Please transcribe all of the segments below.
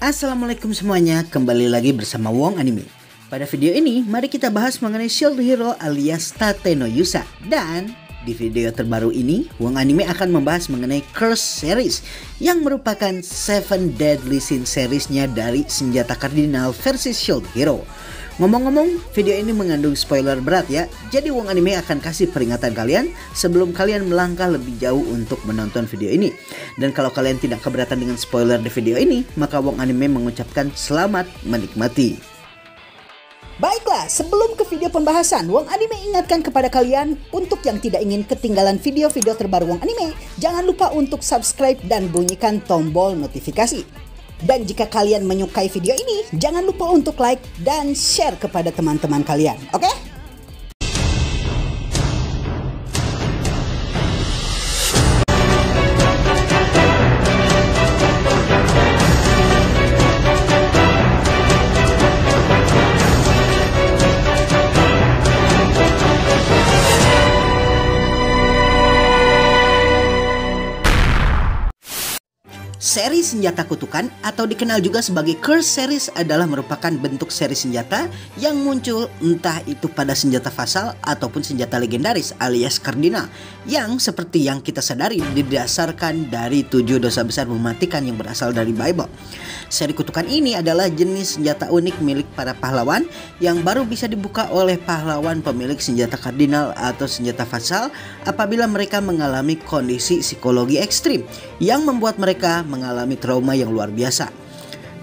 Assalamualaikum semuanya, kembali lagi bersama Wong Anime. Pada video ini, mari kita bahas mengenai Shield Hero alias Tate no Yusa. Dan di video terbaru ini, Wong Anime akan membahas mengenai Curse Series yang merupakan 7 Deadly Sin seriesnya dari senjata kardinal versi Shield Hero. Ngomong-ngomong, video ini mengandung spoiler berat ya. Jadi Wong Anime akan kasih peringatan kalian sebelum kalian melangkah lebih jauh untuk menonton video ini. Dan kalau kalian tidak keberatan dengan spoiler di video ini, maka Wong Anime mengucapkan selamat menikmati. Baiklah, sebelum ke video pembahasan, Wong Anime ingatkan kepada kalian untuk yang tidak ingin ketinggalan video-video terbaru Wong Anime, jangan lupa untuk subscribe dan bunyikan tombol notifikasi. Dan jika kalian menyukai video ini, jangan lupa untuk like dan share kepada teman-teman kalian, oke? Seri senjata kutukan atau dikenal juga sebagai Curse Series adalah merupakan bentuk seri senjata yang muncul entah itu pada senjata fasal ataupun senjata legendaris alias kardinal yang seperti yang kita sadari didasarkan dari 7 dosa besar mematikan yang berasal dari Bible. Seri kutukan ini adalah jenis senjata unik milik para pahlawan yang baru bisa dibuka oleh pahlawan pemilik senjata kardinal atau senjata fasal apabila mereka mengalami kondisi psikologi ekstrim yang membuat mereka mengalami trauma yang luar biasa.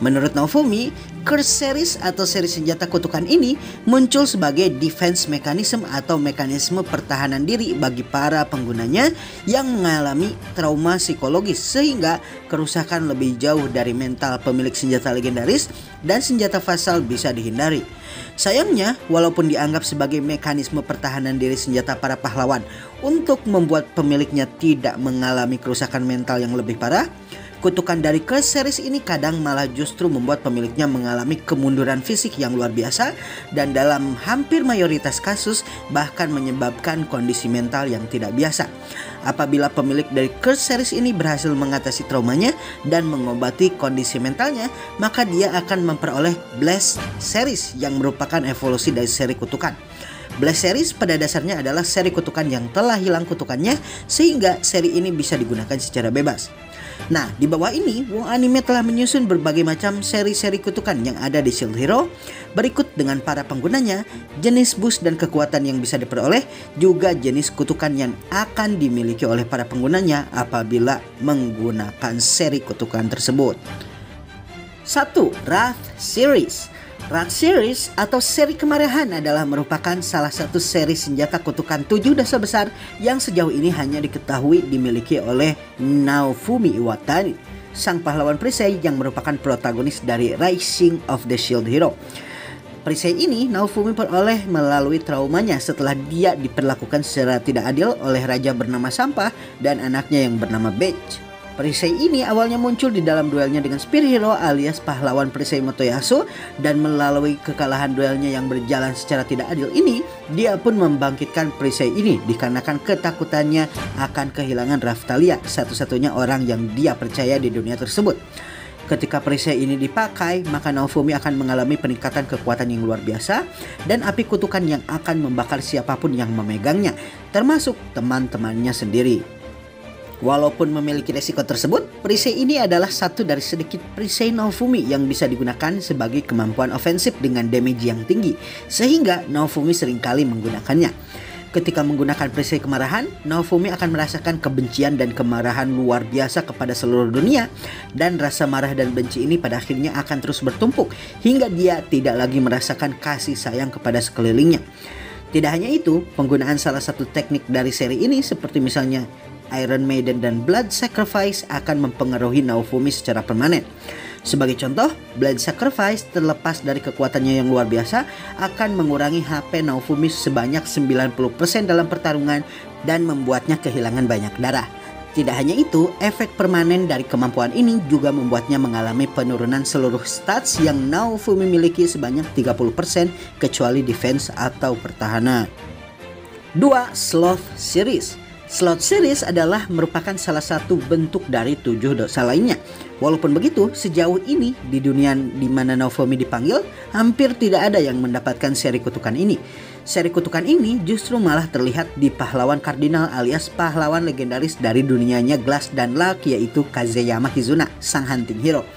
Menurut Naofumi, Curse Series atau seri senjata kutukan ini muncul sebagai defense mechanism atau mekanisme pertahanan diri bagi para penggunanya yang mengalami trauma psikologis sehingga kerusakan lebih jauh dari mental pemilik senjata legendaris dan senjata fasal bisa dihindari. Sayangnya, walaupun dianggap sebagai mekanisme pertahanan diri senjata para pahlawan untuk membuat pemiliknya tidak mengalami kerusakan mental yang lebih parah, kutukan dari Curse Series ini kadang malah justru membuat pemiliknya mengalami kemunduran fisik yang luar biasa dan dalam hampir mayoritas kasus bahkan menyebabkan kondisi mental yang tidak biasa. Apabila pemilik dari Curse Series ini berhasil mengatasi traumanya dan mengobati kondisi mentalnya, maka dia akan memperoleh Blessed Series yang merupakan evolusi dari seri kutukan. Blessed Series pada dasarnya adalah seri kutukan yang telah hilang kutukannya sehingga seri ini bisa digunakan secara bebas. Nah, di bawah ini Wong Anime telah menyusun berbagai macam seri-seri kutukan yang ada di Shield Hero. Berikut dengan para penggunanya, jenis boost dan kekuatan yang bisa diperoleh, juga jenis kutukan yang akan dimiliki oleh para penggunanya apabila menggunakan seri kutukan tersebut. 1. Wrath Series. Wrath Series atau seri kemarahan adalah merupakan salah satu seri senjata kutukan 7 dosa besar yang sejauh ini hanya diketahui dimiliki oleh Naofumi Iwatani, sang pahlawan perisai yang merupakan protagonis dari Rising of the Shield Hero. Perisai ini Naofumi peroleh melalui traumanya setelah dia diperlakukan secara tidak adil oleh raja bernama Sampah dan anaknya yang bernama Beach. Perisai ini awalnya muncul di dalam duelnya dengan Spear Hero alias pahlawan perisai Motoyasu, dan melalui kekalahan duelnya yang berjalan secara tidak adil ini, dia pun membangkitkan perisai ini dikarenakan ketakutannya akan kehilangan Raphtalia, satu-satunya orang yang dia percaya di dunia tersebut. Ketika perisai ini dipakai, maka Naofumi akan mengalami peningkatan kekuatan yang luar biasa dan api kutukan yang akan membakar siapapun yang memegangnya, termasuk teman-temannya sendiri. Walaupun memiliki resiko tersebut, perisai ini adalah satu dari sedikit perisai Naofumi yang bisa digunakan sebagai kemampuan ofensif dengan damage yang tinggi, sehingga Naofumi seringkali menggunakannya. Ketika menggunakan perisai kemarahan, Naofumi akan merasakan kebencian dan kemarahan luar biasa kepada seluruh dunia, dan rasa marah dan benci ini pada akhirnya akan terus bertumpuk hingga dia tidak lagi merasakan kasih sayang kepada sekelilingnya. Tidak hanya itu, penggunaan salah satu teknik dari seri ini seperti misalnya Iron Maiden dan Blood Sacrifice akan mempengaruhi Naofumi secara permanen. Sebagai contoh, Blood Sacrifice terlepas dari kekuatannya yang luar biasa akan mengurangi HP Naofumi sebanyak 90% dalam pertarungan dan membuatnya kehilangan banyak darah. Tidak hanya itu, efek permanen dari kemampuan ini juga membuatnya mengalami penurunan seluruh stats yang Naofumi miliki sebanyak 30% kecuali defense atau pertahanan. 2. Sloth Series. Slot series adalah merupakan salah satu bentuk dari 7 dosa lainnya. Walaupun begitu, sejauh ini di dunia di mana Naofumi dipanggil, hampir tidak ada yang mendapatkan seri kutukan ini. Seri kutukan ini justru malah terlihat di pahlawan kardinal alias pahlawan legendaris dari dunianya Glass dan Luck, yaitu Kazeyama Kizuna, sang hunting hero.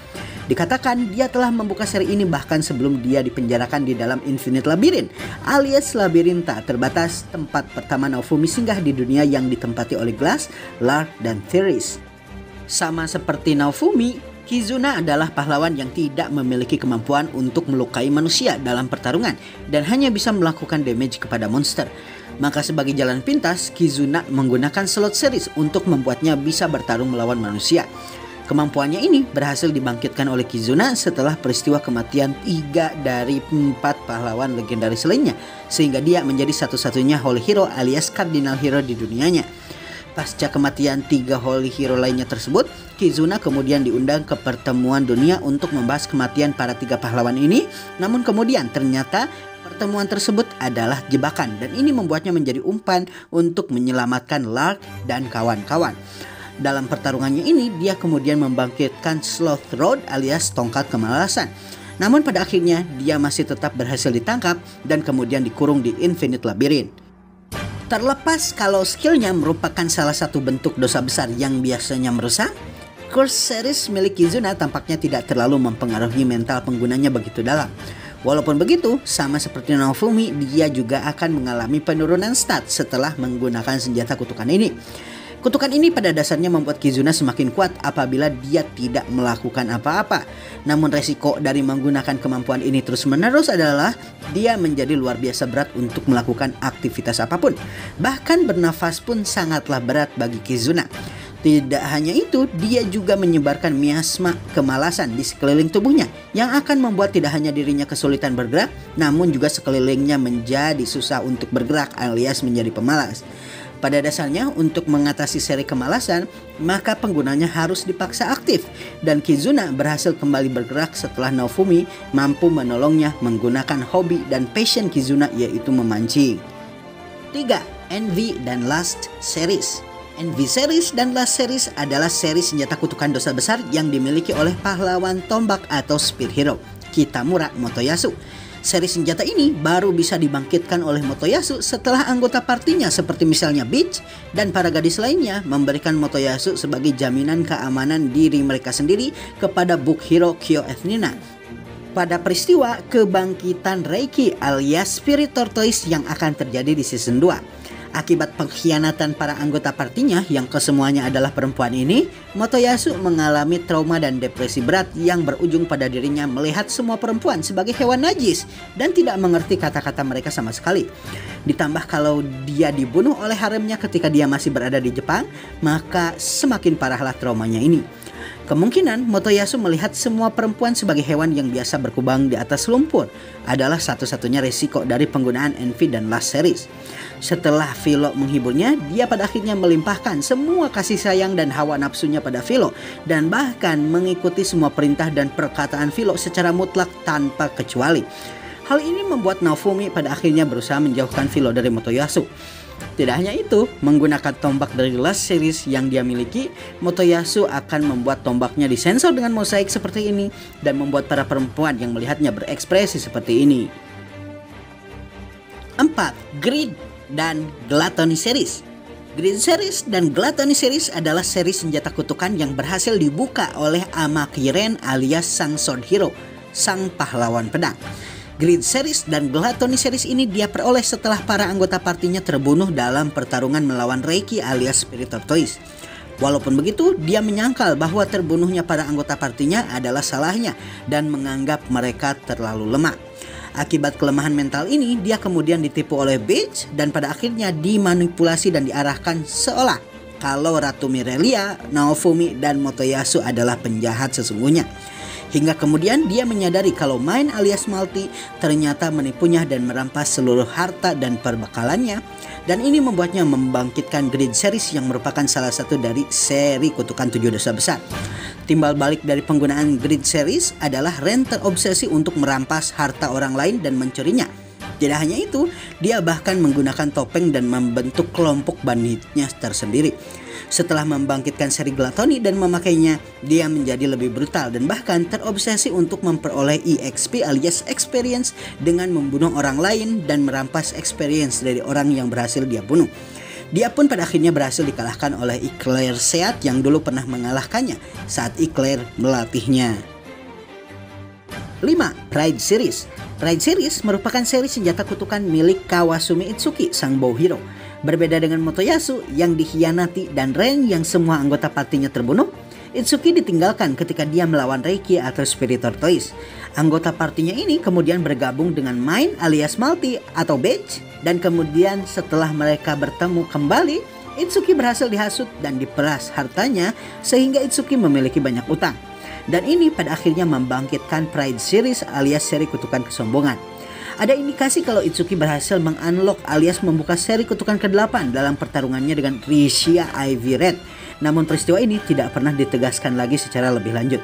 Dikatakan dia telah membuka seri ini bahkan sebelum dia dipenjarakan di dalam Infinite Labyrinth alias labirin tak terbatas, tempat pertama Naofumi singgah di dunia yang ditempati oleh Glass, Lark, dan Theris. Sama seperti Naofumi, Kizuna adalah pahlawan yang tidak memiliki kemampuan untuk melukai manusia dalam pertarungan dan hanya bisa melakukan damage kepada monster. Maka sebagai jalan pintas, Kizuna menggunakan slot series untuk membuatnya bisa bertarung melawan manusia. Kemampuannya ini berhasil dibangkitkan oleh Kizuna setelah peristiwa kematian 3 dari 4 pahlawan legendaris lainnya, sehingga dia menjadi satu-satunya Holy Hero alias Cardinal Hero di dunianya. Pasca kematian 3 Holy Hero lainnya tersebut, Kizuna kemudian diundang ke pertemuan dunia untuk membahas kematian para 3 pahlawan ini. Namun kemudian ternyata pertemuan tersebut adalah jebakan, dan ini membuatnya menjadi umpan untuk menyelamatkan Lark dan kawan-kawan. Dalam pertarungannya ini, dia kemudian membangkitkan Sloth Rod alias tongkat kemalasan. Namun pada akhirnya dia masih tetap berhasil ditangkap dan kemudian dikurung di Infinite Labyrinth. Terlepas kalau skillnya merupakan salah satu bentuk dosa besar yang biasanya merusak, Curse series milik Kizuna tampaknya tidak terlalu mempengaruhi mental penggunanya begitu dalam. Walaupun begitu, sama seperti Naofumi, dia juga akan mengalami penurunan stat setelah menggunakan senjata kutukan ini. Kutukan ini pada dasarnya membuat Kizuna semakin kuat apabila dia tidak melakukan apa-apa. Namun resiko dari menggunakan kemampuan ini terus-menerus adalah dia menjadi luar biasa berat untuk melakukan aktivitas apapun. Bahkan bernafas pun sangatlah berat bagi Kizuna. Tidak hanya itu, dia juga menyebarkan miasma kemalasan di sekeliling tubuhnya yang akan membuat tidak hanya dirinya kesulitan bergerak, namun juga sekelilingnya menjadi susah untuk bergerak alias menjadi pemalas. Pada dasarnya, untuk mengatasi seri kemalasan, maka penggunanya harus dipaksa aktif. Dan Kizuna berhasil kembali bergerak setelah Naofumi mampu menolongnya menggunakan hobi dan passion Kizuna, yaitu memancing. 3. Envy dan Lust Series. Envy Series dan Lust Series adalah seri senjata kutukan dosa besar yang dimiliki oleh pahlawan tombak atau spear hero, Kitamura Motoyasu. Seri senjata ini baru bisa dibangkitkan oleh Motoyasu setelah anggota partinya seperti misalnya Beach dan para gadis lainnya memberikan Motoyasu sebagai jaminan keamanan diri mereka sendiri kepada Book Hero Kyo Ethnina. Pada peristiwa kebangkitan Reiki alias Spirit Tortoise yang akan terjadi di season 2. Akibat pengkhianatan para anggota partinya yang kesemuanya adalah perempuan ini, Motoyasu mengalami trauma dan depresi berat yang berujung pada dirinya melihat semua perempuan sebagai hewan najis dan tidak mengerti kata-kata mereka sama sekali. Ditambah kalau dia dibunuh oleh haremnya ketika dia masih berada di Jepang, maka semakin parahlah traumanya ini. Kemungkinan Motoyasu melihat semua perempuan sebagai hewan yang biasa berkubang di atas lumpur adalah satu-satunya resiko dari penggunaan Envy dan Lust Series. Setelah Philo menghiburnya, dia pada akhirnya melimpahkan semua kasih sayang dan hawa nafsunya pada Philo dan bahkan mengikuti semua perintah dan perkataan Philo secara mutlak tanpa kecuali. Hal ini membuat Naofumi pada akhirnya berusaha menjauhkan Philo dari Motoyasu. Tidak hanya itu, menggunakan tombak dari Lust Series yang dia miliki, Motoyasu akan membuat tombaknya disensor dengan mosaik seperti ini dan membuat para perempuan yang melihatnya berekspresi seperti ini. 4. Greed dan Gluttony Series. Greed Series dan Gluttony Series adalah seri senjata kutukan yang berhasil dibuka oleh Amakiren alias sang sword hero, sang pahlawan pedang. Greed Series dan Gluttony Series ini dia peroleh setelah para anggota partinya terbunuh dalam pertarungan melawan Reiki alias Spirit Tortoise. Walaupun begitu, dia menyangkal bahwa terbunuhnya para anggota partinya adalah salahnya dan menganggap mereka terlalu lemah. Akibat kelemahan mental ini, dia kemudian ditipu oleh Beach dan pada akhirnya dimanipulasi dan diarahkan seolah kalau Ratu Mirelia, Naofumi, dan Motoyasu adalah penjahat sesungguhnya. Hingga kemudian dia menyadari kalau Mine alias Malti ternyata menipunya dan merampas seluruh harta dan perbekalannya. Dan ini membuatnya membangkitkan Greed Series yang merupakan salah satu dari seri kutukan 7 dosa besar. Timbal balik dari penggunaan Greed Series adalah Ren terobsesi untuk merampas harta orang lain dan mencurinya. Tidak hanya itu, dia bahkan menggunakan topeng dan membentuk kelompok banditnya tersendiri. Setelah membangkitkan seri Gluttony dan memakainya, dia menjadi lebih brutal dan bahkan terobsesi untuk memperoleh EXP alias experience dengan membunuh orang lain dan merampas experience dari orang yang berhasil dia bunuh. Dia pun pada akhirnya berhasil dikalahkan oleh Eclair Seat yang dulu pernah mengalahkannya saat Eclair melatihnya. 5. Pride Series. Pride Series merupakan seri senjata kutukan milik Kawasumi Itsuki, sang bow hero. Berbeda dengan Motoyasu yang dikhianati dan Ren yang semua anggota partinya terbunuh, Itsuki ditinggalkan ketika dia melawan Reiki atau Spirit Tortoise. Anggota partinya ini kemudian bergabung dengan Mine alias Multi atau Badge, dan kemudian setelah mereka bertemu kembali, Itsuki berhasil dihasut dan diperas hartanya sehingga Itsuki memiliki banyak utang. Dan ini pada akhirnya membangkitkan Pride Series alias seri kutukan kesombongan. Ada indikasi kalau Itsuki berhasil mengunlock alias membuka seri kutukan ke-8 dalam pertarungannya dengan Rishia Ivy Red. Namun peristiwa ini tidak pernah ditegaskan lagi secara lebih lanjut.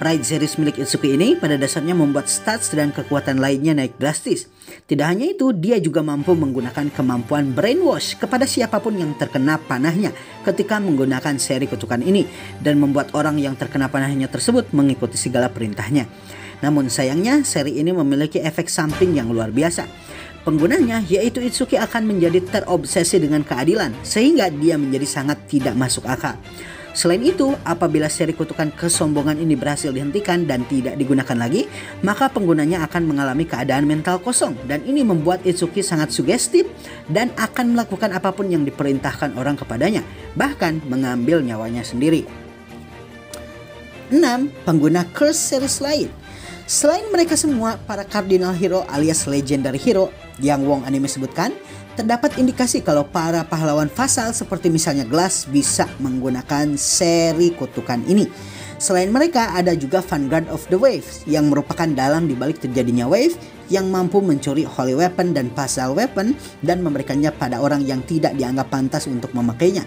Pride Series milik Itsuki ini pada dasarnya membuat stats dan kekuatan lainnya naik drastis. Tidak hanya itu, dia juga mampu menggunakan kemampuan Brainwash kepada siapapun yang terkena panahnya ketika menggunakan seri kutukan ini, dan membuat orang yang terkena panahnya tersebut mengikuti segala perintahnya. Namun sayangnya seri ini memiliki efek samping yang luar biasa. Penggunanya yaitu Itsuki akan menjadi terobsesi dengan keadilan sehingga dia menjadi sangat tidak masuk akal. Selain itu, apabila seri kutukan kesombongan ini berhasil dihentikan dan tidak digunakan lagi, maka penggunanya akan mengalami keadaan mental kosong, dan ini membuat Itsuki sangat sugestif dan akan melakukan apapun yang diperintahkan orang kepadanya, bahkan mengambil nyawanya sendiri. 6. Pengguna Curse series lain. Selain mereka semua, para Cardinal Hero alias Legendary Hero yang Wong Anime sebutkan, terdapat indikasi kalau para pahlawan Vassal seperti misalnya Glass bisa menggunakan seri kutukan ini. Selain mereka, ada juga Vanguard of the Waves yang merupakan dalang dibalik terjadinya wave yang mampu mencuri Holy Weapon dan Vassal Weapon dan memberikannya pada orang yang tidak dianggap pantas untuk memakainya.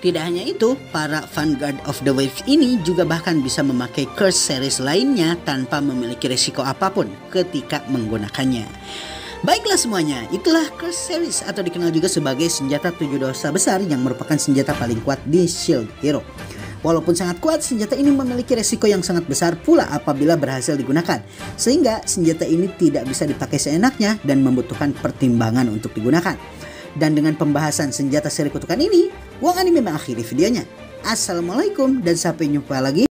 Tidak hanya itu, para Vanguard of the Waves ini juga bahkan bisa memakai Curse series lainnya tanpa memiliki risiko apapun ketika menggunakannya. Baiklah semuanya, itulah Curse series atau dikenal juga sebagai senjata 7 dosa besar yang merupakan senjata paling kuat di Shield Hero. Walaupun sangat kuat, senjata ini memiliki resiko yang sangat besar pula apabila berhasil digunakan, sehingga senjata ini tidak bisa dipakai seenaknya dan membutuhkan pertimbangan untuk digunakan. Dan dengan pembahasan senjata seri kutukan ini, Wong Anime mengakhiri videonya. Assalamualaikum dan sampai jumpa lagi.